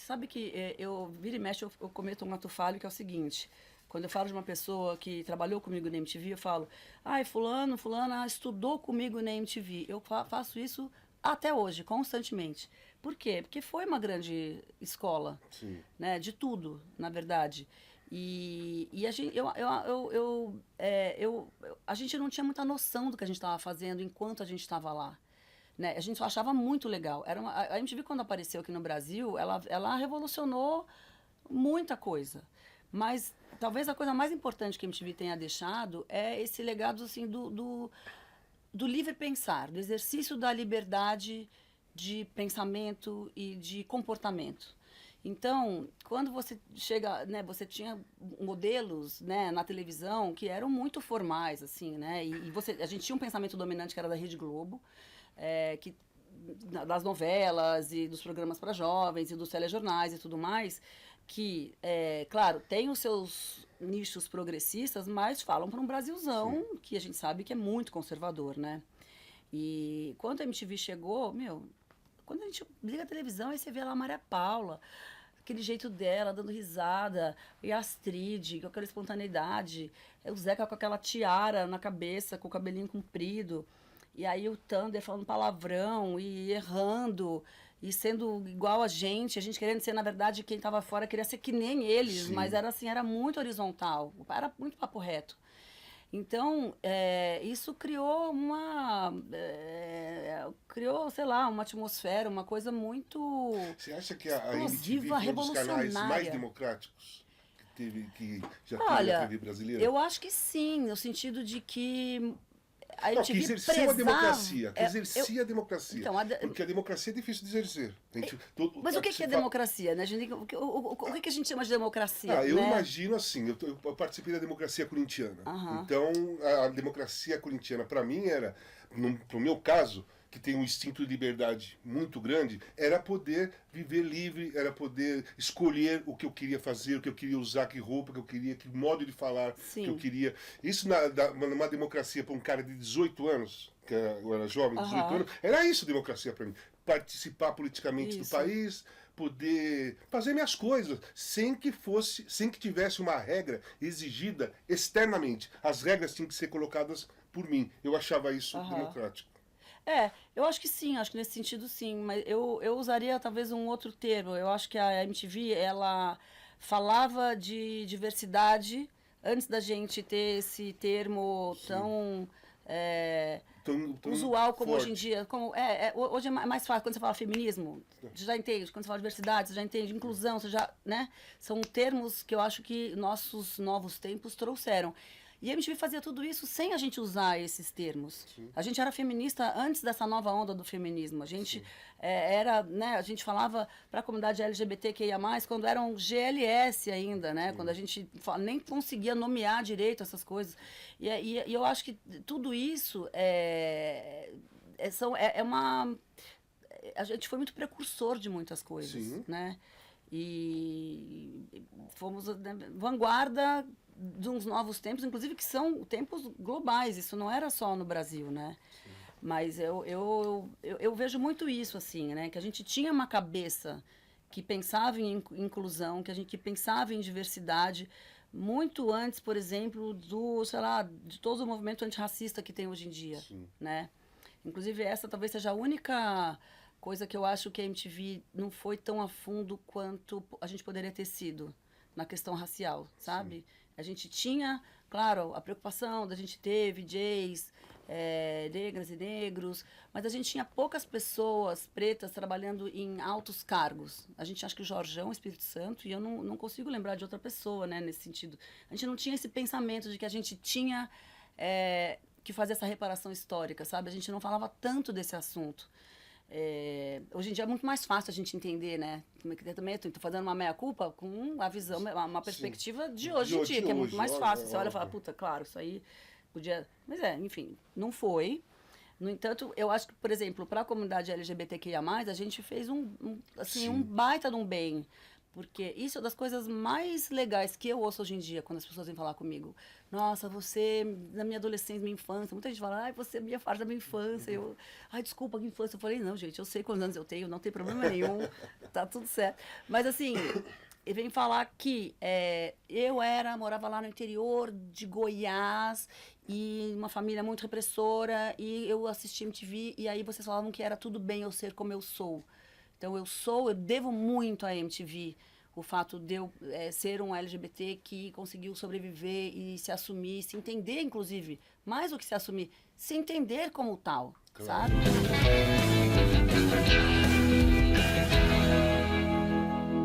sabe que eu, vira e mexe, eu cometo um ato falho, que é o seguinte. Quando eu falo de uma pessoa que trabalhou comigo na MTV, eu falo, ai, fulana estudou comigo na MTV. Eu faço isso até hoje, constantemente. Por quê? Porque foi uma grande escola, Sim. né, de tudo, na verdade. E a gente, a gente não tinha muita noção do que a gente estava fazendo enquanto a gente estava lá. Né? A gente só achava muito legal. A MTV, quando apareceu aqui no Brasil, ela revolucionou muita coisa. Mas talvez a coisa mais importante que a MTV tenha deixado é esse legado assim, do livre pensar, do exercício da liberdade de pensamento e de comportamento. Então, quando você chega, né, você tinha modelos, né, na televisão que eram muito formais, assim, né, a gente tinha um pensamento dominante que era da Rede Globo, das novelas e dos programas para jovens e dos telejornais e tudo mais, que, claro, tem os seus nichos progressistas, mas falam para um Brasilzão. Sim. Que a gente sabe que é muito conservador, né? E quando a MTV chegou, quando a gente liga a televisão, aí você vê lá a Maria Paula, aquele jeito dela, dando risada, e a Astrid, com aquela espontaneidade, o Zeca com aquela tiara na cabeça, com o cabelinho comprido, e aí o Thunder falando palavrão e errando e sendo igual a gente querendo ser, na verdade, quem estava fora queria ser que nem eles. Sim. Mas era assim, era muito horizontal, era muito papo reto. Então, isso criou sei lá, uma atmosfera, uma coisa muito Você acha que a MTV foi um dos canais mais democráticos que já teve a TV brasileira? Eu acho que sim, no sentido de que a MTV que exerceu a democracia, a democracia. Então, porque a democracia é difícil de exercer. Mas o que é democracia? Né? O que a gente chama de democracia? Eu imagino assim, eu participei da democracia corintiana. Uhum. Então, a democracia corintiana, para mim, era, pro meu caso, que tem um instinto de liberdade muito grande, era poder viver livre, era poder escolher o que eu queria fazer, o que eu queria usar, que roupa que eu queria, que modo de falar. Sim. Que eu queria. Isso numa democracia para um cara de 18 anos, que eu era jovem, 18 anos, era isso democracia para mim. Participar politicamente do país, poder fazer minhas coisas, sem que tivesse uma regra exigida externamente. As regras tinham que ser colocadas por mim. Eu achava isso democrático. Eu acho que sim, acho que nesse sentido sim, mas eu usaria talvez um outro termo. Eu acho que a MTV, ela falava de diversidade antes da gente ter esse termo tão usual como forte. Hoje em dia. Hoje é mais fácil, quando você fala feminismo, você já entende, quando você fala diversidade, você já entende, inclusão, você já, né? São termos que eu acho que nossos novos tempos trouxeram. E a MTV fazia tudo isso sem a gente usar esses termos. Sim. A gente era feminista antes dessa nova onda do feminismo. A gente a gente falava para a comunidade LGBTQIA+, quando eram GLS ainda, né? Sim. Quando a gente nem conseguia nomear direito essas coisas. E eu acho que tudo isso a gente foi muito precursor de muitas coisas. Sim. Né? E fomos vanguarda de uns novos tempos, inclusive que são tempos globais, isso não era só no Brasil, né? Sim. Mas eu vejo muito isso, assim, né? Que a gente tinha uma cabeça que pensava em inclusão, que pensava em diversidade, muito antes, por exemplo, de todo o movimento antirracista que tem hoje em dia. Sim. Né? Inclusive, essa talvez seja a única coisa que eu acho que a MTV não foi tão a fundo quanto a gente poderia ter sido na questão racial, sabe? Sim. A gente tinha, claro, a preocupação da gente ter VJs, negras e negros, mas a gente tinha poucas pessoas pretas trabalhando em altos cargos. A gente acha que o Jorjão, Espírito Santo, e eu não consigo lembrar de outra pessoa, né, nesse sentido. A gente não tinha esse pensamento de que a gente tinha que fazer essa reparação histórica, sabe? A gente não falava tanto desse assunto. Hoje em dia é muito mais fácil a gente entender, né? Também estou fazendo uma meia-culpa com a visão, uma perspectiva de hoje em dia, que é muito mais fácil. Você olha e fala, puta, claro, isso aí podia... Mas enfim, não foi. No entanto, eu acho que, por exemplo, para a comunidade LGBTQIA+, a gente fez um baita de um bem. Porque isso é uma das coisas mais legais que eu ouço hoje em dia, quando as pessoas vêm falar comigo. Nossa, você, na minha adolescência, minha infância, muita gente fala, ai, você é minha parte da minha infância. Eu, ai, desculpa, que infância. Eu falei, não, gente, eu sei quantos anos eu tenho, não tem problema nenhum, tá tudo certo. Mas assim, ele vem falar que eu morava lá no interior de Goiás, e uma família muito repressora, e eu assisti MTV, e aí vocês falavam que era tudo bem eu ser como eu sou. Então eu devo muito à MTV, o fato de eu ser um LGBT que conseguiu sobreviver e se assumir, se entender, inclusive, mais do que se assumir, se entender como tal, claro. Sabe?